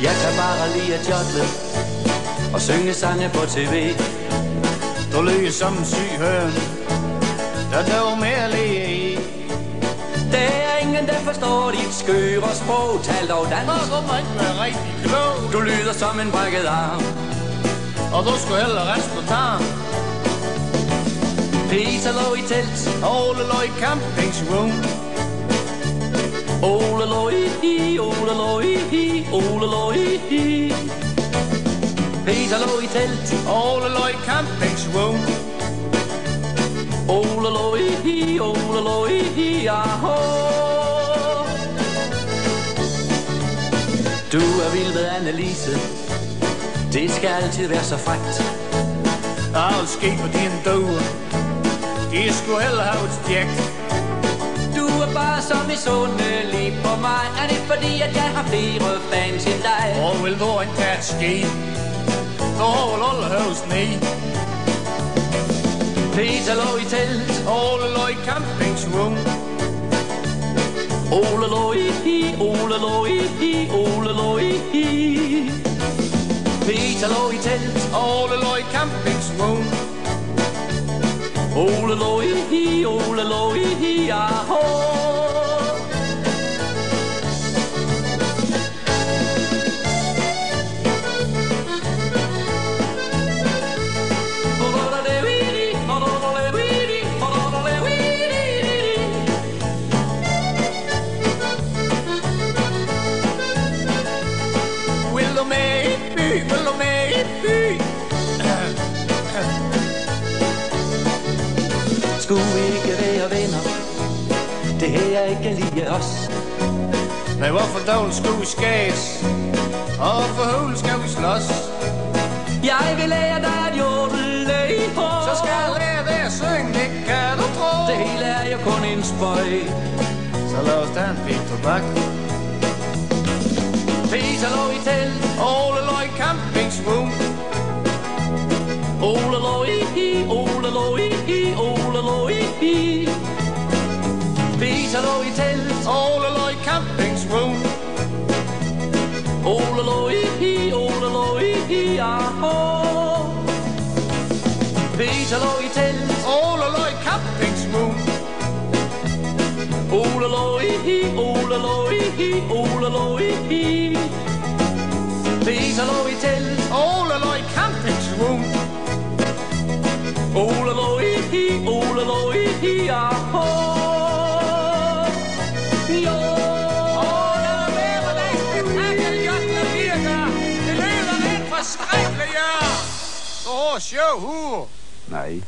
Jeg kan bare lide at jodle og synge sange på tv. Du lyder som en syg høn, der dør med at læge i. Der er ingen, der forstår dit skøre sprog. Tal dog dansk. Du må ikke være rigtig klog. Du lyder som en brækket arm, Og du skulle hellere rest på tarm. Peter lå i telt, Ole lå i campingsvogn. Ole lå i hi, Ole lå i hi, Ole lå i hi. Peter lå i telt, Ole lå i campingsvogn. Ole lå i hi, Ole lå i hi, aho. Du er vild med Annelise, det skal altid være så frækt. Alt ske på din døde, de skulle hellere have et stjæk. Du er bare så misundelig på mig. Er det fordi, at jeg har flere fans end dig? Og vil du ikke have et ske? Du har vel alle høvs ned. Peter lå i telt, Ole lå i campingsvogn. Ole lå i hi, Ole lå i hi, Ole lå i hi. Peter lå i telt, Ole lå i campingsvogn. Ole lå i hi, Ole lå i hi, aho. Vil du med i by? Vil du med i by? Skulle vi ikke være venner? Det her er ikke lige os. Men hvorfor dog skulle vi skæs? Og hvorfor høvl skal vi slås? Jeg vil lære dig at jodle i hår. Så skal jeg lære dig at synge, det kan du tro. Det hele er jo kun en spøj. Så lad os tage en bit tobak. Peter lå i telt, Ole lå i campingsvogn. Ole lå i hi, Ole lå i hi, Ole lå i hi. Peter lå i telt, Ole lå i campingsvogn. Ole lå i hi, Ole lå i hi, aho. Peter lå i telt, Ole lå i campingsvogn. Ole lå i hi, Ole lå i hi, Ole lå i hi. Peter lå i telt, Ole lå i campingsvogn. Ole lå i hi, Ole lå i hi, aho. Jo. Lad mig være med dig, spektakel, Jørgen Birker. Det lyder lidt forskrækkeligt, ja. Show, Nej.